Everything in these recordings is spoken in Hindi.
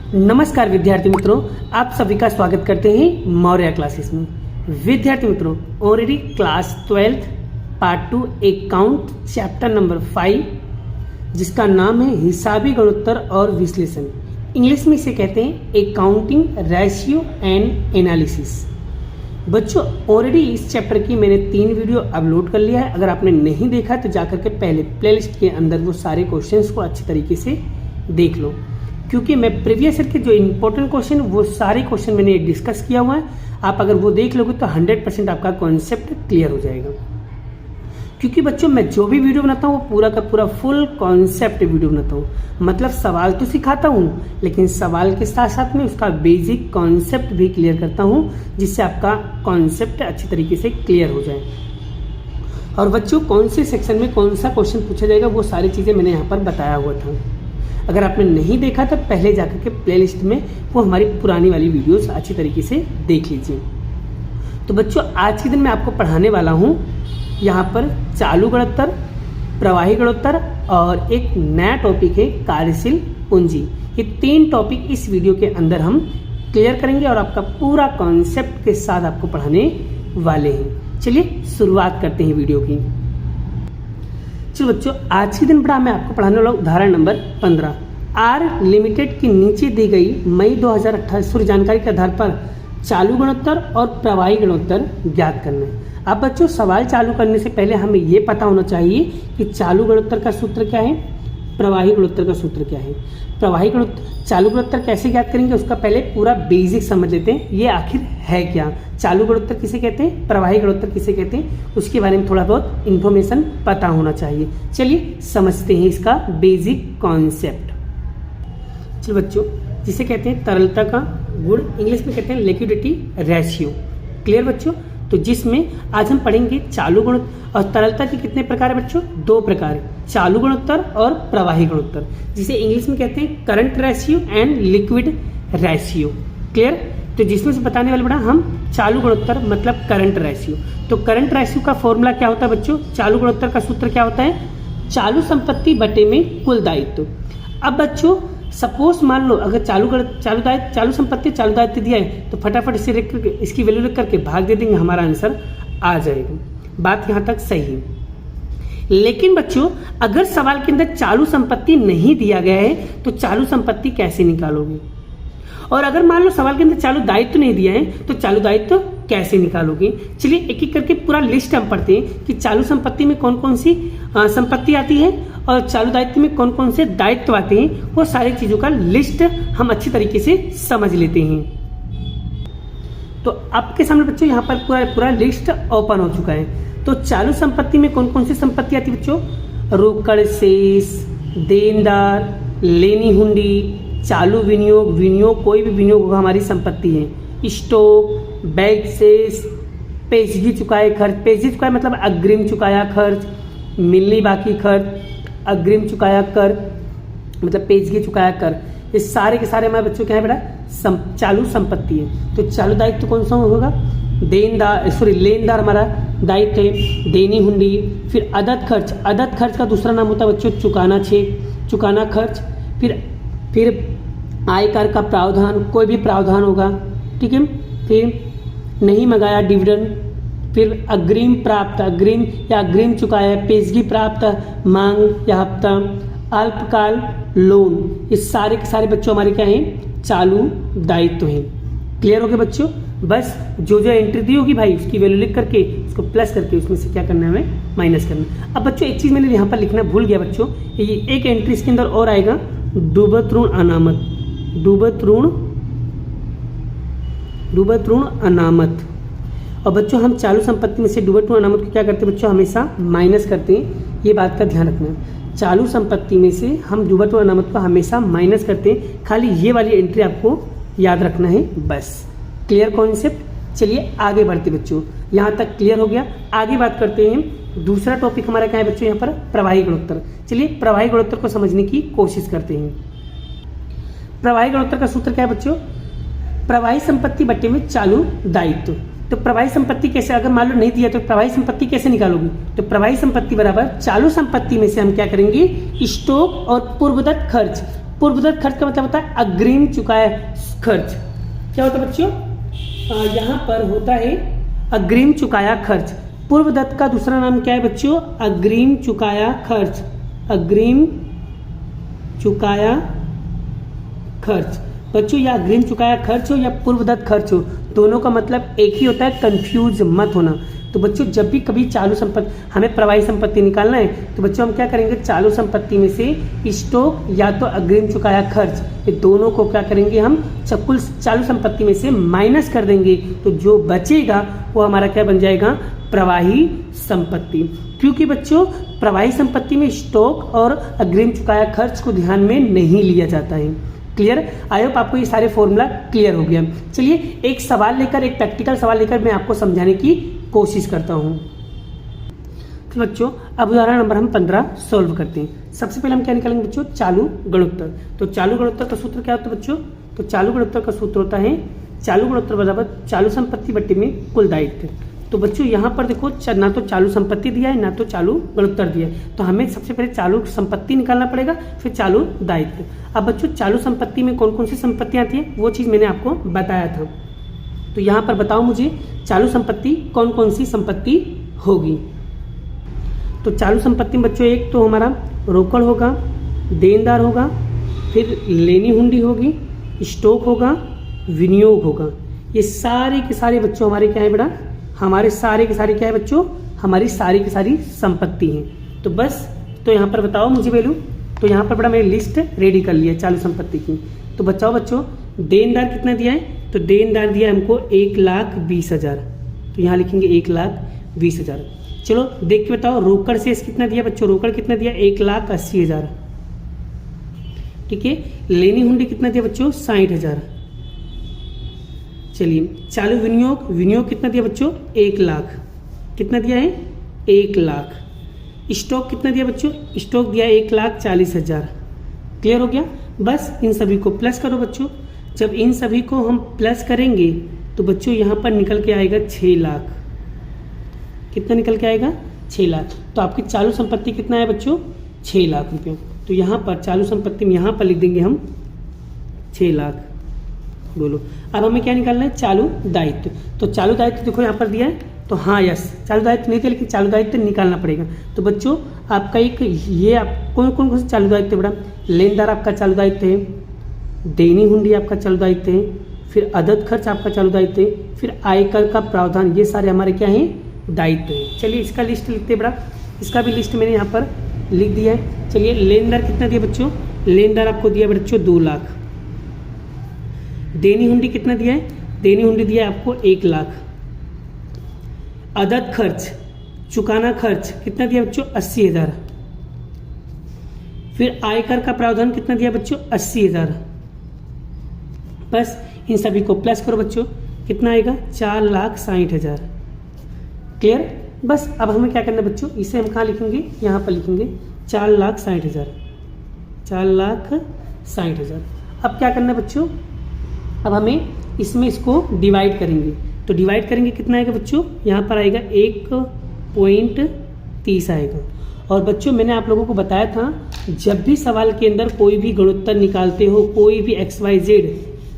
नमस्कार विद्यार्थी मित्रों, आप सभी का स्वागत करते हैं मौर्य क्लासेस में। विद्यार्थी मित्रों, already class 12 part 2 account chapter number 5 जिसका नाम है हिसाबी गुणोत्तर और विश्लेषण, इंग्लिश में इसे कहते हैं अकाउंटिंग रेशियो एंड एनालिसिस। बच्चों, ऑलरेडी इस चैप्टर की मैंने 3 वीडियो अपलोड कर लिया है। अगर आपने नहीं देखा तो जाकर के पहले प्लेलिस्ट के अंदर वो सारे क्वेश्चंस को अच्छी तरीके से देख लो, क्योंकि मैं प्रीवियस ईयर के जो इंपॉर्टेंट क्वेश्चन वो सारे क्वेश्चन मैंने डिस्कस किया हुआ है। आप अगर वो देख लोगे तो 100% आपका कॉन्सेप्ट क्लियर हो जाएगा। क्योंकि बच्चों, मैं जो भी वीडियो बनाता हूँ वो पूरा का पूरा फुल कॉन्सेप्ट वीडियो बनाता हूँ। मतलब सवाल तो सिखाता हूँ, लेकिन सवाल के साथ साथ में उसका बेसिक कॉन्सेप्ट भी क्लियर करता हूँ, जिससे आपका कॉन्सेप्ट अच्छी तरीके से क्लियर हो जाए। और बच्चों, कौन से सेक्शन में कौन सा क्वेश्चन पूछा जाएगा वो सारी चीज़ें मैंने यहाँ पर बताया हुआ था। अगर आपने नहीं देखा तो पहले जाकर के प्लेलिस्ट में वो हमारी पुरानी वाली वीडियोस अच्छी तरीके से देख लीजिए। तो बच्चों, आज के दिन मैं आपको पढ़ाने वाला हूँ यहाँ पर चालू गुणोत्तर, प्रवाही गुणोत्तर और एक नया टॉपिक है कार्यशील पूंजी। ये 3 टॉपिक इस वीडियो के अंदर हम क्लियर करेंगे और आपका पूरा कॉन्सेप्ट के साथ आपको पढ़ाने वाले हैं। चलिए शुरुआत करते हैं वीडियो की। चलो बच्चों, आज के दिन मैं आपको पढ़ाने वाला उदाहरण नंबर 15। आर लिमिटेड की नीचे दी गई मई 2028 जानकारी के आधार पर चालू गुणोत्तर और प्रवाही गुणोत्तर ज्ञात करना है। अब बच्चों, सवाल चालू करने से पहले हमें ये पता होना चाहिए कि चालू गुणोत्तर का सूत्र क्या है, प्रवाही गुणोत्तर का सूत्र क्या है। प्रवाही गुणोत्तर, चालू गुणोत्तर कैसे ज्ञात करेंगे उसका पहले पूरा बेसिक समझ लेते हैं। ये आखिर है क्या, चालू गुणोत्तर किसे कहते हैं, प्रवाही गुणोत्तर किसे कहते हैं, उसके बारे में थोड़ा बहुत इन्फॉर्मेशन पता होना चाहिए। चलिए समझते हैं इसका बेसिक कॉन्सेप्ट। चलो बच्चों, जिसे कहते हैं तरलता का गुण, इंग्लिश में कहते हैं लिक्विडिटी रेशियो। क्लियर बच्चों? तो जिसमें आज हम पढ़ेंगे चालू गुणोत्तर। और तरलता के कितने प्रकार है बच्चों? 2 प्रकार है, चालू गुणोत्तर और प्रवाही गुणोत्तर, जिसे इंग्लिश में कहते हैं current ratio and liquid ratio. Clear? तो जिसमें से बताने वाले बड़ा हम चालू गुणोत्तर मतलब करंट रेशियो। तो करंट रेशियो का फॉर्मूला क्या होता है बच्चों? चालू गुणोत्तर का सूत्र क्या होता है? चालू संपत्ति बटे में कुल दायित्व। अब बच्चों, सपोज मान लो अगर चालू संपत्ति चालू दायित्व दिया है तो फटाफट इसे लिख करके इसकी वैल्यू लिख करके भाग दे देंगे, हमारा आंसर आ जाएगा। बात यहाँ तक सही है। लेकिन बच्चों, अगर सवाल के अंदर चालू संपत्ति नहीं दिया गया है तो चालू संपत्ति कैसे निकालोगे? और अगर मान लो सवाल के अंदर चालू दायित्व नहीं दिया है तो चालू दायित्व कैसे निकालोगे? चलिए एक एक करके पूरा लिस्ट हम पढ़ते हैं कि चालू संपत्ति में कौन कौन सी संपत्ति आती है और चालू दायित्व में कौन कौन से दायित्व आते हैं। वो सारी चीजों का लिस्ट हम अच्छी तरीके से समझ लेते हैं। तो आपके सामने बच्चों यहाँ पर पूरा लिस्ट ओपन हो चुका है। तो चालू संपत्ति में कौन कौन सी संपत्ति आती है बच्चों? रोकड़ शेष, देनदार, लेनी हुंडी, चालू विनियोग, विनियोग कोई भी विनियोग होगा हमारी संपत्ति है, स्टॉक, बैंक शेष, पेशगी चुकाए खर्च, पेशगी चुकाए मतलब अग्रिम चुकाया खर्च, मिलनी बाकी खर्च, अग्रिम चुकाया कर मतलब पेशगी चुकाया कर, ये सारे के सारे हमारे बच्चों क्या है बेटा? चालू संपत्ति है। तो चालू दायित्व कौन सा होगा? लेनदार हमारा दायित्व है, देनी हुंडी। फिर अदद खर्च, अदद खर्च का दूसरा नाम होता है बच्चों चुकाना खर्च। फिर आयकर का प्रावधान, कोई भी प्रावधान होगा, ठीक है। फिर नहीं मंगाया डिविडेंड, फिर अग्रिम प्राप्त, अग्रिम चुकाया, पेशगी प्राप्त, मांग या हफ्ता, अल्पकाल लोन, ये सारे के सारे बच्चों हमारे क्या हैं? चालू दायित्व हैं। क्लियर हो गया बच्चों? बस जो एंट्री दी होगी भाई उसकी वैल्यू लिख करके उसको प्लस करके उसमें से क्या करना है, हमें माइनस करना है। अब बच्चों एक चीज मैंने यहाँ पर लिखना भूल गया बच्चों, ये एक एंट्री इसके अंदर और आएगा, डूबत ऋण अनामत। और बच्चों हम चालू संपत्ति में से डूबत ऋण अनामत को क्या करते हैं बच्चों? हमेशा माइनस करते हैं। ये बात का ध्यान रखना है, चालू संपत्ति में से हम डूबत ऋण अनामत को हमेशा माइनस करते हैं। खाली ये वाली एंट्री आपको याद रखना है बस। Clear concept? चलिए आगे बढ़ते बच्चों, यहाँ तक क्लियर हो गया। आगे बात करते हैं, दूसरा टॉपिक हमारा क्या है बच्चों? यहाँ पर प्रवाही गुणोत्तर। चलिए प्रवाही गुणोत्तर को समझने की कोशिश करते हैं। प्रवाही गुणोत्तर का सूत्र क्या है बच्चों? प्रवाही संपत्ति बटे में चालू दायित्व। तो प्रवाही संपत्ति कैसे, अगर मान लो नहीं दिया तो प्रवाही संपत्ति कैसे निकालोगे? तो प्रवाही संपत्ति बराबर चालू संपत्ति में से हम क्या करेंगे? स्टॉक और पूर्वदत्त खर्च पूर्वदत्त खर्च का मतलब होता है अग्रिम चुकाया खर्च। क्या होता है बच्चों? यहाँ पर होता है अग्रिम चुकाया खर्च। पूर्वदत्त का दूसरा नाम क्या है बच्चों? अग्रिम चुकाया खर्च। अग्रिम चुकाया खर्च। बच्चों या अग्रिम चुकाया खर्च हो या पूर्वदत्त खर्च हो, दोनों का मतलब एक ही होता है, कंफ्यूज मत होना। तो बच्चों जब भी कभी चालू संपत्ति, हमें प्रवाही संपत्ति निकालना है, तो बच्चों हम क्या करेंगे? चालू संपत्ति में से स्टॉक या तो अग्रिम चुकाया खर्च, ये दोनों को क्या करेंगे? हम कुल चालू संपत्ति में से माइनस कर देंगे, तो जो बचेगा वो हमारा क्या बन जाएगा? प्रवाही संपत्ति। क्योंकि बच्चों प्रवाही संपत्ति में स्टॉक और अग्रिम चुकाया खर्च को ध्यान में नहीं लिया जाता है। क्लियर? आई होप आपको ये सारे फॉर्मूला क्लियर हो गया। चलिए एक सवाल लेकर, एक प्रैक्टिकल सवाल लेकर मैं आपको समझाने की कोशिश करता हूँ। तो बच्चों अब उदाहरण नंबर हम 15 सॉल्व करते हैं। सबसे पहले हम क्या निकालेंगे बच्चों? चालू गुणोत्तर। तो चालू गुणोत्तर का सूत्र क्या होता है बच्चों? तो चालू गुणोत्तर का सूत्र होता है चालू गुणोत्तर बराबर चालू संपत्ति बट्टे में कुल दायित्व। तो बच्चों यहाँ पर देखो ना तो चालू संपत्ति दिया है ना तो चालू गुणोत्तर दिया है, तो हमें सबसे पहले चालू संपत्ति निकालना पड़ेगा, फिर चालू दायित्व। अब बच्चों चालू संपत्ति में कौन कौन सी संपत्तियाँ आती है वो चीज़ मैंने आपको बताया था। तो यहाँ पर बताओ मुझे चालू संपत्ति कौन कौन सी संपत्ति होगी। तो चालू संपत्ति में बच्चों एक तो हमारा रोकड़ होगा, देनदार होगा, फिर लेनी हुंडी होगी, स्टॉक होगा, विनियोग होगा। ये सारे के सारे बच्चों हमारे क्या है बेटा? हमारे सारे के सारे क्या है बच्चों? हमारी सारी की सारी संपत्ति हैं। तो बस तो यहाँ पर बताओ मुझे वैल्यू। तो यहाँ पर बड़ा मैंने लिस्ट रेडी कर लिया चालू संपत्ति की। तो बचाओ बच्चों देनदार कितना दिया है? तो देनदार दिया हमको 1,20,000। तो यहाँ लिखेंगे 1,20,000। चलो देख के बताओ रोकड़ शेष कितना दिया बच्चों? रोकड़ कितना दिया? 1,80,000। ठीक है। लेनी हुंडी कितना दिया बच्चों? 60,000। चलिए चालू विनियोग, विनियोग कितना दिया बच्चों? 1,00,000। कितना दिया है? 1,00,000। स्टॉक कितना दिया बच्चों? स्टॉक दिया 1,40,000। क्लियर हो गया? बस इन सभी को प्लस करो बच्चों। जब इन सभी को हम प्लस करेंगे तो बच्चों यहाँ पर निकल के आएगा 6,00,000। कितना निकल के आएगा? 6,00,000। तो आपकी चालू संपत्ति कितना है बच्चों? 6,00,000 रुपये। तो यहाँ पर चालू संपत्ति में यहाँ पर लिख देंगे हम 6,00,000। बोलो अब हमें क्या निकालना है? चालू दायित्व। तो चालू दायित्व देखो यहाँ पर दिया है, तो हाँ यस चालू दायित्व नहीं थे लेकिन चालू दायित्व निकालना पड़ेगा। तो बच्चों आपका एक ये आप कौन कौन से चालू दायित्व है बेटा? लेनदार आपका चालू दायित्व है, देनी हुंडी आपका चालू दायित्व है, फिर अदद खर्च आपका चालू दायित्व है, फिर आयकर का प्रावधान, ये सारे हमारे क्या हैं? दायित्व है। चलिए इसका लिस्ट लिखते हैं बेटा। इसका भी लिस्ट मैंने यहाँ पर लिख दिया है। चलिए लेनदार कितना दिया बच्चों? लेनदार आपको दिया बच्चों 2,00,000। देनी हुंडी कितना दिया है? देनी हुंडी दिया है आपको 1,00,000। अदद खर्च चुकाना खर्च कितना दिया बच्चों? 80,000। फिर आयकर का प्रावधान कितना दिया बच्चों? 80,000। बस इन सभी को प्लस करो बच्चों, कितना आएगा? 4,60,000। क्लियर? बस अब हमें क्या करना है बच्चों? इसे हम कहाँ लिखेंगे? यहाँ पर लिखेंगे 4,60,000। 4,60,000। अब क्या करना है बच्चों? अब हमें इसमें इसको डिवाइड करेंगे। तो डिवाइड करेंगे कितना आएगा बच्चों? यहाँ पर आएगा 1.30 आएगा। और बच्चों मैंने आप लोगों को बताया था जब भी सवाल के अंदर कोई भी गुणोत्तर निकालते हो, कोई भी XYZ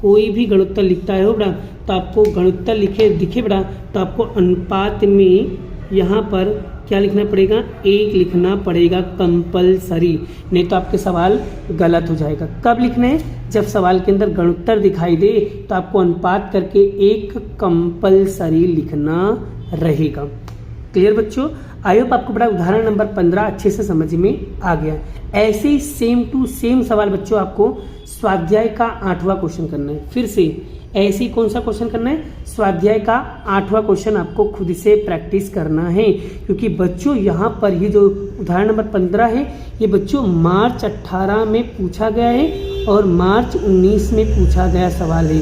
कोई भी गुणोत्तर लिखता है बेटा, तो आपको गुणोत्तर दिखे बेटा, तो आपको अनुपात में यहाँ पर क्या लिखना पड़ेगा? 1 लिखना पड़ेगा कंपलसरी, नहीं तो आपके सवाल गलत हो जाएगा। कब लिखना है? जब सवाल के अंदर गुणोत्तर दिखाई दे तो आपको अनुपात करके 1 कंपलसरी लिखना रहेगा। क्लियर बच्चों? आई होप आपको बड़ा उदाहरण नंबर 15 अच्छे से समझ में आ गया। ऐसे ही सेम टू सेम सवाल बच्चों आपको स्वाध्याय का 8वां क्वेश्चन करना है। फिर से ऐसे ही कौन सा क्वेश्चन करना है? स्वाध्याय का 8वां क्वेश्चन आपको खुद से प्रैक्टिस करना है, क्योंकि बच्चों यहाँ पर ये जो उदाहरण नंबर 15 है ये बच्चों मार्च 18 में पूछा गया है और मार्च 19 में पूछा गया सवाल है।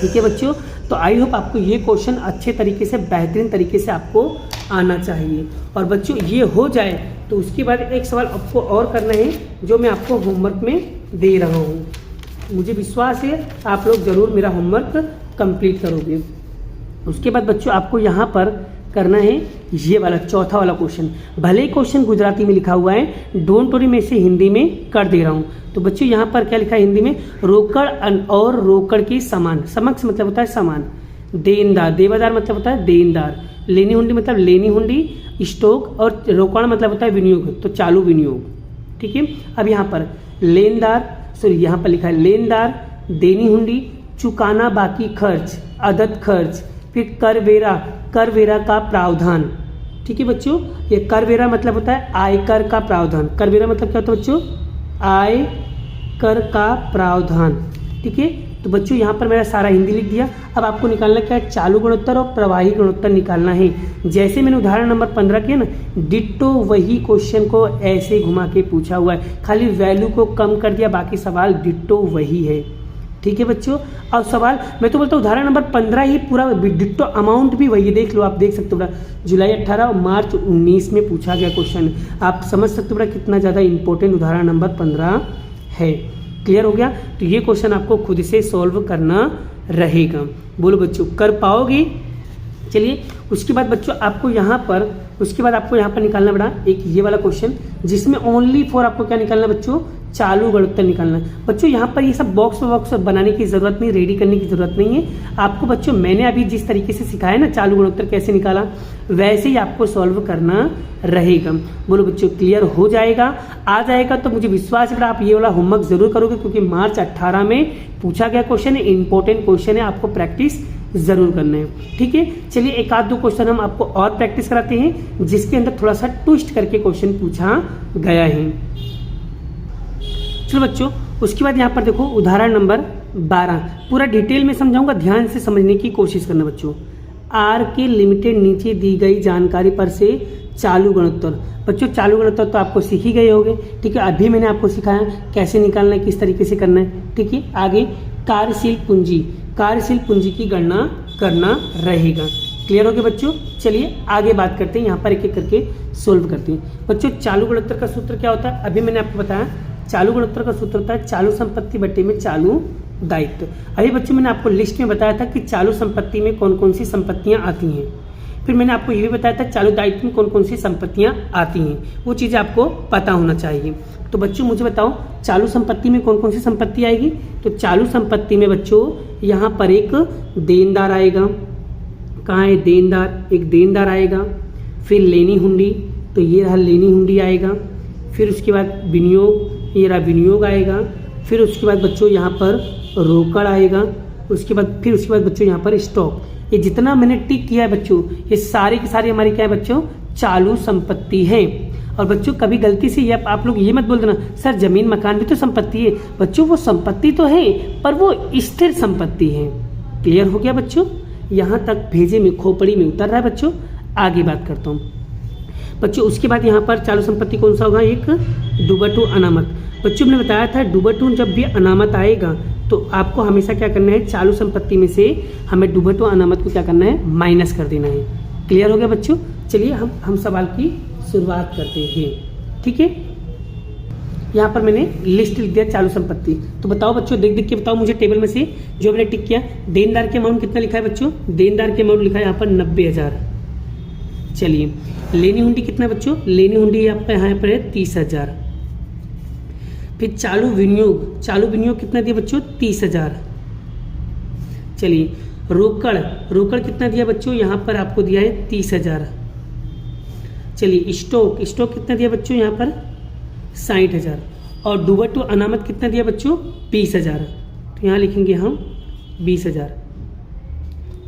ठीक है बच्चों? तो आई होप आपको ये क्वेश्चन अच्छे तरीके से बेहतरीन तरीके से आपको आना चाहिए। और बच्चों ये हो जाए तो उसके बाद एक सवाल आपको और करना है जो मैं आपको होमवर्क में दे रहा हूँ। मुझे विश्वास है आप लोग जरूर मेरा होमवर्क कंप्लीट करोगे। उसके बाद बच्चों आपको यहाँ पर करना है ये वाला चौथा वाला क्वेश्चन। भले ही क्वेश्चन गुजराती में लिखा हुआ है, डोंट वरी मैं इसे हिंदी में कर दे रहा हूँ। तो बच्चों यहाँ पर क्या लिखा है हिंदी में, रोकड़ और रोकड़ के समान, समक्ष मतलब होता है समान, देनदार, देवादार मतलब होता है देनदार, लेनी हुंडी मतलब लेनी हुंडी, स्टॉक, और रोकड़ मतलब होता है विनियोग, तो चालू विनियोग। ठीक है, अब यहाँ पर लेनदार, सॉरी यहाँ पर लिखा है लेनदार, देनी हुंडी, चुकाना बाकी खर्च, अदद खर्च, फिर करवेरा, करवेरा का प्रावधान। ठीक है बच्चों, ये करवेरा मतलब होता है आयकर का प्रावधान। करवेरा मतलब क्या होता है बच्चों, आयकर का प्रावधान। ठीक है, तो बच्चों यहाँ पर मेरा सारा हिंदी लिख दिया। अब आपको निकालना क्या है, चालू गुणोत्तर और प्रवाही गुणोत्तर निकालना है। जैसे मैंने उदाहरण नंबर 15 किया ना, डिट्टो वही क्वेश्चन को ऐसे घुमा के पूछा हुआ है, खाली वैल्यू को कम कर दिया, बाकी सवाल डिट्टो वही है। ठीक है बच्चों, अब सवाल मैं तो बोलता हूँ उदाहरण नंबर 15 ही पूरा डिट्टो, अमाउंट भी वही, देख लो, आप देख सकते हो जुलाई 18 और मार्च 19 में पूछा गया क्वेश्चन। आप समझ सकते हो कितना ज़्यादा इंपॉर्टेंट उदाहरण नंबर 15 है। क्लियर हो गया, तो ये क्वेश्चन आपको खुद से सॉल्व करना रहेगा। बोलो बच्चों, कर पाओगे? चलिए, उसके बाद बच्चों आपको यहाँ पर, उसके बाद आपको यहाँ पर निकालना पड़ा एक ये वाला क्वेश्चन, जिसमें ओनली फॉर आपको क्या निकालना बच्चों, चालू गुणोत्तर निकालना। बच्चों यहाँ पर ये सब बॉक्स बनाने की जरूरत नहीं, रेडी करने की जरूरत नहीं है आपको। बच्चों मैंने अभी जिस तरीके से सिखाया ना चालू गुणोत्तर कैसे निकाला, वैसे ही आपको सॉल्व करना रहेगा। बोलो बच्चों, क्लियर हो जाएगा? आ जाएगा तो मुझे विश्वास है आप ये वाला होमवर्क जरूर करोगे, क्योंकि मार्च 18 में पूछा गया क्वेश्चन है, इंपॉर्टेंट क्वेश्चन है, आपको प्रैक्टिस जरूर करना है। ठीक है, चलिए एक आध दो क्वेश्चन हम आपको और प्रैक्टिस कराते हैं, जिसके अंदर थोड़ा सा ट्विस्ट करके क्वेश्चन पूछा गया है। चलो बच्चों, उसके बाद यहाँ पर देखो उदाहरण नंबर 12, पूरा डिटेल में समझाऊंगा, ध्यान से समझने की कोशिश करना बच्चों। आर के लिमिटेड नीचे दी गई जानकारी पर से चालू गुणोत्तर। बच्चों चालू गुणोत्तर तो आपको सीख ही गए होंगे। ठीक है, अभी मैंने आपको सिखाया कैसे निकालना है, किस तरीके से करना है। ठीक है, आगे कार्यशील पूंजी, कार्यशील पूंजी की गणना करना रहेगा। क्लियर हो गया बच्चों? चलिए आगे बात करते हैं, यहाँ पर एक एक करके सोल्व करते हैं। बच्चों चालू गुणोत्तर का सूत्र क्या होता है, अभी मैंने आपको बताया, चालू गुणोत्तर का सूत्र होता है चालू संपत्ति बटे में चालू दायित्व। अभी बच्चों मैंने आपको लिस्ट में बताया था कि चालू संपत्ति में कौन कौन सी संपत्तियां आती हैं, फिर मैंने आपको ये भी बताया था चालू दायित्व में कौन कौन सी संपत्तियां आती हैं, वो चीज़ें आपको पता होना चाहिए। तो बच्चों मुझे बताओ चालू संपत्ति में कौन कौन सी संपत्ति आएगी। तो चालू संपत्ति में बच्चों यहाँ पर एक देनदार आएगा, कहाँ है देनदार, एक देनदार आएगा, फिर लेनी हुंडी, तो ये रहा लेनी हुंडी आएगा, फिर उसके बाद विनियोग, ये रहा विनियोग आएगा, फिर उसके बाद बच्चों यहाँ पर रोकड़ आएगा, उसके बाद फिर उसके बाद बच्चों यहाँ पर स्टॉक। ये जितना मैंने टिक किया है बच्चों, ये सारी की सारी हमारी क्या है बच्चों, चालू संपत्ति है। और बच्चों कभी गलती से ये आप लोग ये मत बोल देना सर जमीन मकान भी तो संपत्ति है। बच्चों वो संपत्ति तो है, पर वो स्थिर संपत्ति है। क्लियर हो गया बच्चों? यहाँ तक भेजे में खोपड़ी में उतर रहा है बच्चों। आगे बात करता हूँ बच्चों, उसके बाद यहाँ पर चालू संपत्ति कौन सा होगा, एक डूबटू अनामत। बच्चों मैंने बताया था डूबटू जब भी अनामत आएगा तो आपको हमेशा क्या करना है, चालू संपत्ति में से हमें डूबटू अनामत को क्या करना है, माइनस कर देना है। क्लियर हो गया बच्चों? चलिए हम सवाल की शुरुआत करते हैं। ठीक है, यहाँ पर मैंने लिस्ट लिख दिया चालू संपत्ति। तो बताओ बच्चों, देख देख के बताओ मुझे टेबल में से जो मैंने टिक किया। देनदार के अमाउंट कितना लिखा है बच्चों, देनदार के अमाउंट लिखा है यहाँ पर 90,000। चलिए लेनी हुंडी कितना बच्चों, लेनी हुंडी आपका यहाँ पर है 30,000। फिर चालू विनियोग, चालू विनियोग कितना दिया बच्चों, 30,000। चलिए रोकड़, रोकड़ कितना दिया बच्चों, यहाँ पर आपको दिया है 30,000। चलिए स्टॉक, स्टॉक कितना दिया बच्चों, यहाँ पर 60,000। और डूबटू अनामत कितना दिया बच्चों, 20,000। तो यहाँ लिखेंगे हम 20,000।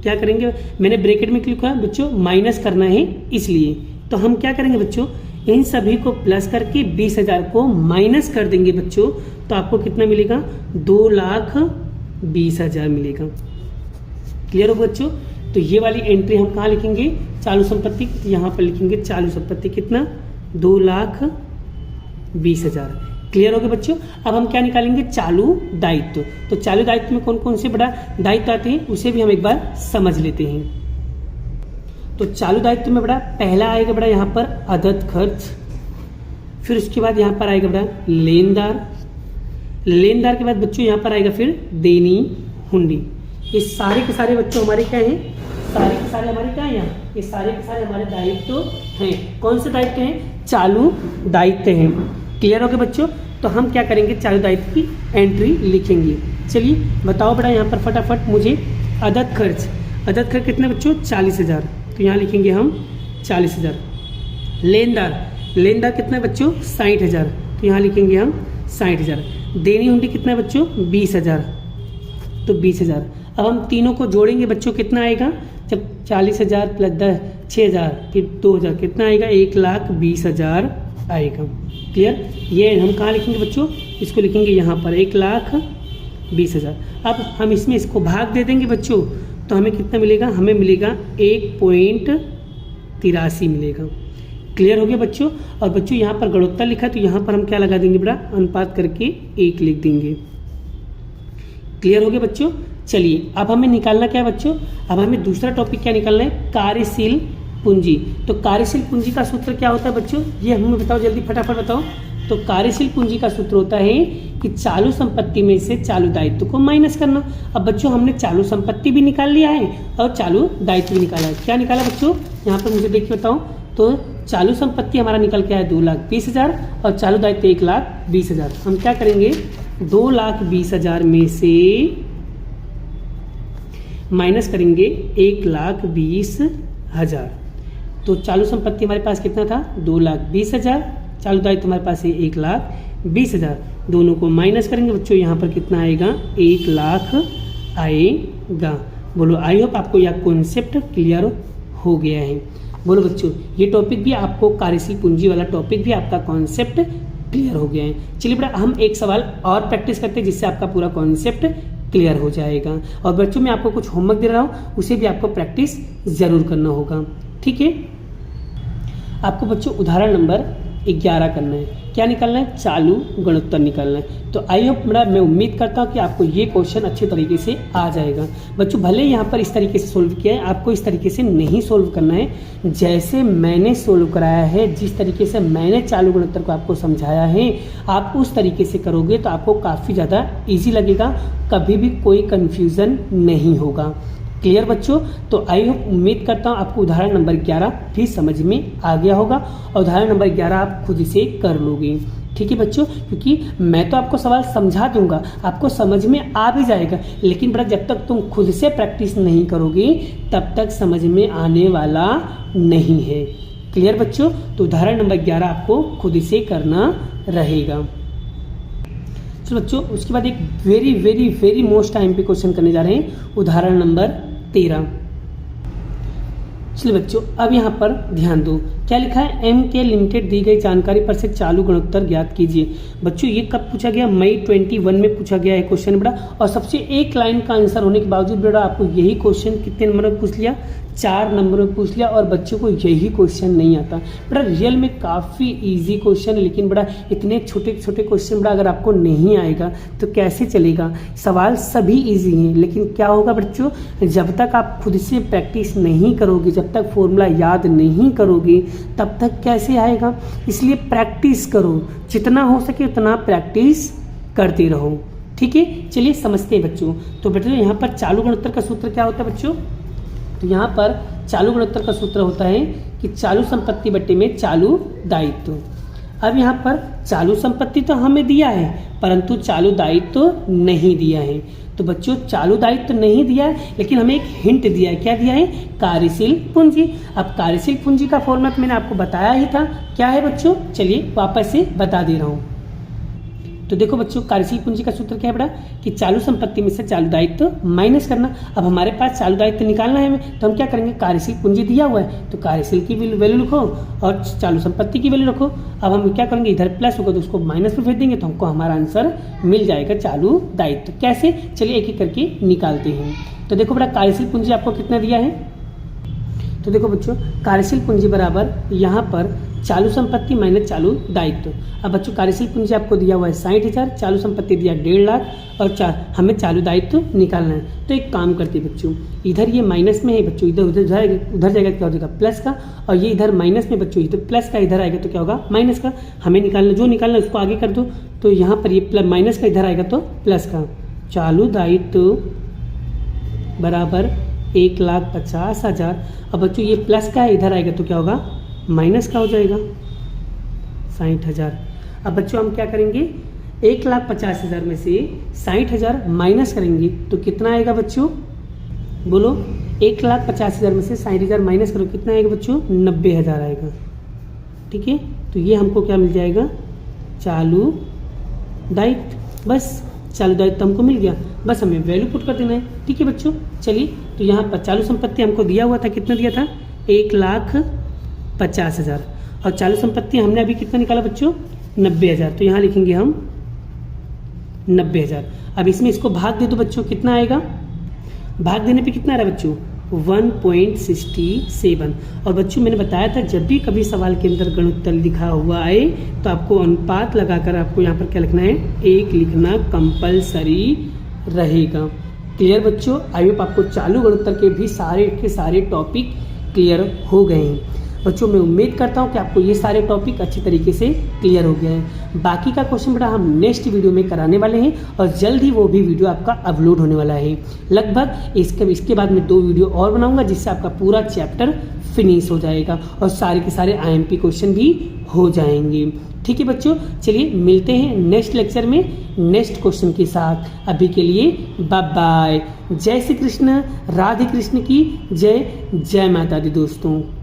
क्या करेंगे, मैंने ब्रैकेट में लिखा है बच्चों माइनस करना है इसलिए, तो हम क्या करेंगे बच्चों, इन सभी को प्लस करके 20,000 को माइनस कर देंगे बच्चों, तो आपको कितना मिलेगा, 2,20,000 मिलेगा। क्लियर हो बच्चों? तो ये वाली एंट्री हम कहाँ लिखेंगे, चालू संपत्ति, तो यहाँ पर लिखेंगे चालू संपत्ति कितना, 2,20,000। क्लियर हो गया बच्चों? अब हम क्या निकालेंगे, चालू दायित्व। तो चालू दायित्व में कौन कौन से बड़ा दायित्व आते हैं उसे भी हम एक बार समझ लेते हैं। तो चालू दायित्व में बड़ा पहला आएगा बड़ा यहाँ पर अदद खर्च, फिर उसके बाद यहाँ पर आएगा बड़ा लेनदार, लेनदार के बाद बच्चों यहाँ पर आएगा फिर देनी हुंडी। ये सारे के सारे बच्चों हमारे क्या हैं, सारे के सारे हमारे क्या है यहाँ, ये सारे के सारे हमारे दायित्व हैं। कौन से दायित्व हैं? चालू दायित्व हैं। क्लियर हो गया बच्चों? तो हम क्या करेंगे, चालू दायित्व की एंट्री लिखेंगे। चलिए बताओ बेटा यहाँ पर फटाफट मुझे अदद खर्च कितने बच्चों? 40,000, तो यहाँ लिखेंगे हम 40,000। लेनदार कितना बच्चों? 60,000, तो यहाँ लिखेंगे हम 60,000। देनी हुंडी कितना बच्चों? 20,000, तो 20,000। अब हम तीनों को जोड़ेंगे बच्चों, कितना आएगा? जब 40,000 प्लस 10 6,000 फिर 2,000 कितना आएगा? 1,20,000 आएगा। क्लियर? ये हम कहाँ लिखेंगे बच्चों? इसको लिखेंगे यहाँ पर 1,20,000। अब हम इसमें इसको भाग दे देंगे बच्चों, तो हमें कितना मिलेगा? हमें मिलेगा 1.83 मिलेगा। क्लियर हो गया बच्चों? और बच्चों यहाँ पर गुणोत्तर लिखा, तो यहाँ पर हम क्या लगा देंगे बेटा? अनुपात करके 1 लिख देंगे। क्लियर हो गया बच्चों? चलिए अब हमें निकालना क्या है बच्चों? अब हमें दूसरा टॉपिक क्या निकालना है? कार्यशील पूंजी। तो कार्यशील पूंजी का सूत्र क्या होता है बच्चों? ये हमें बताओ, जल्दी फटाफट बताओ। तो कार्यशील पूंजी का सूत्र होता है कि चालू संपत्ति में से चालू दायित्व को माइनस करना। अब बच्चों हमने चालू संपत्ति भी निकाल लिया है और चालू दायित्व भी निकाला है। क्या निकाला बच्चों? यहाँ पर मुझे देखिए बताओ। तो चालू संपत्ति हमारा निकल के आया 2,20,000 और चालू दायित्व 1,20,000। हम क्या करेंगे? 2,20,000 में से माइनस करेंगे 1,20,000। तो चालू संपत्ति हमारे पास कितना था? 2,20,000। चालू दायित्व हमारे पास है 1,20,000। दोनों को माइनस करेंगे बच्चों, यहाँ पर कितना आएगा? 1,00,000 आएगा। बोलो आई होप आपको यह कॉन्सेप्ट क्लियर हो गया है। बोलो बच्चों, ये टॉपिक भी आपको, कार्यशील पूंजी वाला टॉपिक भी आपका कॉन्सेप्ट क्लियर हो गया है। चलिए बेटा हम एक सवाल और प्रैक्टिस करते हैं जिससे आपका पूरा कॉन्सेप्ट क्लियर हो जाएगा। और बच्चों मैं आपको कुछ होमवर्क दे रहा हूँ, उसे भी आपको प्रैक्टिस जरूर करना होगा। ठीक है? आपको बच्चों उदाहरण नंबर 11 करना है। क्या निकालना है? चालू गुणोत्तर निकालना है। तो आई होप मेरा, मैं उम्मीद करता हूँ कि आपको ये क्वेश्चन अच्छे तरीके से आ जाएगा। बच्चों भले यहाँ पर इस तरीके से सोल्व किया है, आपको इस तरीके से नहीं सोल्व करना है। जैसे मैंने सोल्व कराया है, जिस तरीके से मैंने चालू गुणोत्तर को आपको समझाया है, आप उस तरीके से करोगे तो आपको काफ़ी ज़्यादा ईजी लगेगा, कभी भी कोई कन्फ्यूज़न नहीं होगा। क्लियर बच्चों? तो आई होप, उम्मीद करता हूँ आपको उदाहरण नंबर 11 भी समझ में आ गया होगा और उदाहरण नंबर 11 आप खुद से कर लोगे। ठीक है बच्चों? क्योंकि मैं तो आपको सवाल समझा दूंगा, आपको समझ में आ भी जाएगा, लेकिन बड़ा जब तक तुम खुद से प्रैक्टिस नहीं करोगे तब तक समझ में आने वाला नहीं है। क्लियर बच्चों? तो उदाहरण नंबर 11 आपको खुद से करना रहेगा। चलो बच्चों, उसके बाद एक very very very most time पे क्वेश्चन करने जा रहे हैं, उदाहरण नंबर 13। चलिए बच्चों अब यहाँ पर ध्यान दो, क्या लिखा है? एम के लिमिटेड दी गई जानकारी पर से चालू गुणोत्तर ज्ञात कीजिए। बच्चों ये कब पूछा गया? मई 21 में पूछा गया है क्वेश्चन बेटा, और सबसे एक लाइन का आंसर होने के बावजूद बेटा आपको यही क्वेश्चन कितने नंबर में पूछ लिया? 4 नंबर में पूछ लिया, और बच्चों को यही क्वेश्चन नहीं आता। बेटा रियल में काफ़ी इजी क्वेश्चन है, लेकिन बड़ा इतने छोटे छोटे क्वेश्चन बेटा अगर आपको नहीं आएगा तो कैसे चलेगा? सवाल सभी इजी हैं, लेकिन क्या होगा बच्चों, जब तक आप खुद से प्रैक्टिस नहीं करोगे, जब तक फॉर्मूला याद नहीं करोगे, तब तक कैसे आएगा? इसलिए प्रैक्टिस करो, जितना हो सके उतना प्रैक्टिस करते रहो। ठीक है? चलिए समझते हैं बच्चों। तो बेटा यहाँ पर चालू गुणोत्तर का सूत्र क्या होता है बच्चों? तो यहाँ पर चालू गुणोत्तर का सूत्र होता है कि चालू संपत्ति बट्टे में चालू दायित्व। अब यहाँ पर चालू संपत्ति तो हमें दिया है, परंतु चालू दायित्व नहीं दिया है। तो बच्चों चालू दायित्व नहीं दिया है, लेकिन हमें एक हिंट दिया है। क्या दिया है? कार्यशील पूंजी। अब कार्यशील पूंजी का फॉर्मूला मैंने आपको बताया ही था, क्या है बच्चों? चलिए वापस से बता दे रहा हूँ। तो देखो बच्चों, कार्यशील पूंजी का सूत्र क्या है बेटा? कि चालू संपत्ति में से चालू दायित्व माइनस करना। अब हमारे पास चालू दायित्व निकालना है हमें, तो हम क्या करेंगे? कार्यशील पूंजी दिया हुआ है तो कार्यशील की वैल्यू लिखो और चालू संपत्ति की वैल्यू रखो। अब हम क्या करेंगे? इधर प्लस होगा तो उसको माइनस में फेंक देंगे, तो हमको हमारा आंसर मिल जाएगा चालू दायित्व। कैसे? चलिए एक एक करके निकालते हैं। तो देखो बेटा कार्यशील पूंजी आपको कितना दिया है? तो देखो बच्चों, कार्यशील पूंजी बराबर यहाँ पर चालू संपत्ति माइनस चालू दायित्व। अब बच्चों कार्यशील पूंजी आपको दिया हुआ है 60,000, चालू संपत्ति दिया 1.5 लाख और हमें चालू दायित्व निकालना है। तो एक काम करते हैं बच्चों, इधर ये माइनस में है बच्चों, इधर उधर जाएगा क्या हो जाएगा? प्लस का, और ये इधर माइनस में बच्चों, इधर प्लस का, इधर आएगा तो क्या होगा? माइनस का। हमें निकालना, जो निकालना है उसको आगे कर दो। तो यहाँ पर ये माइनस का इधर आएगा तो प्लस का। चालू दायित्व बराबर 1,50,000। अब बच्चों ये प्लस का है, इधर आएगा तो क्या होगा, माइनस का हो जाएगा 60,000। अब बच्चों हम क्या करेंगे, 1,50,000 में से 60,000 माइनस करेंगे तो कितना आएगा बच्चों, बोलो। 1,50,000 में से 60,000 माइनस करो, कितना आएगा बच्चों, 90,000 आएगा। ठीक है, तो ये हमको क्या मिल जाएगा, चालू दायित्व। बस चालू दायित्व हमको मिल गया, बस हमें वैल्यू पुट कर देना है। ठीक है बच्चों, चलिए तो यहाँ पर चालू संपत्ति हमको दिया हुआ था, कितना दिया था, 1,50,000 और चालू संपत्ति हमने अभी कितना निकाला बच्चों, 90,000। तो यहाँ लिखेंगे हम 90,000। अब इसमें इसको भाग दे दो बच्चों, कितना आएगा, भाग देने पे कितना आ रहा है बच्चों, 1.67। और बच्चों मैंने बताया था जब भी कभी सवाल के अंदर गणोत्तर लिखा हुआ आए तो आपको अनुपात लगाकर आपको यहाँ पर क्या लिखना है, 1 लिखना कंपलसरी रहेगा। क्लियर बच्चों, आई होप आपको चालू गणोत्तर के भी सारे के सारे टॉपिक क्लियर हो गए हैं। बच्चों मैं उम्मीद करता हूँ कि आपको ये सारे टॉपिक अच्छी तरीके से क्लियर हो गए हैं। बाकी का क्वेश्चन बेटा हम नेक्स्ट वीडियो में कराने वाले हैं और जल्द ही वो भी वीडियो आपका अपलोड होने वाला है। लगभग इसके बाद मैं 2 वीडियो और बनाऊंगा जिससे आपका पूरा चैप्टर फिनिश हो जाएगा और सारे के सारे IMP क्वेश्चन भी हो जाएंगे। ठीक है बच्चों, चलिए मिलते हैं नेक्स्ट लेक्चर में नेक्स्ट क्वेश्चन के साथ। अभी के लिए बाय बाय। जय श्री कृष्ण, राधे कृष्ण की जय, जय माता दी दोस्तों।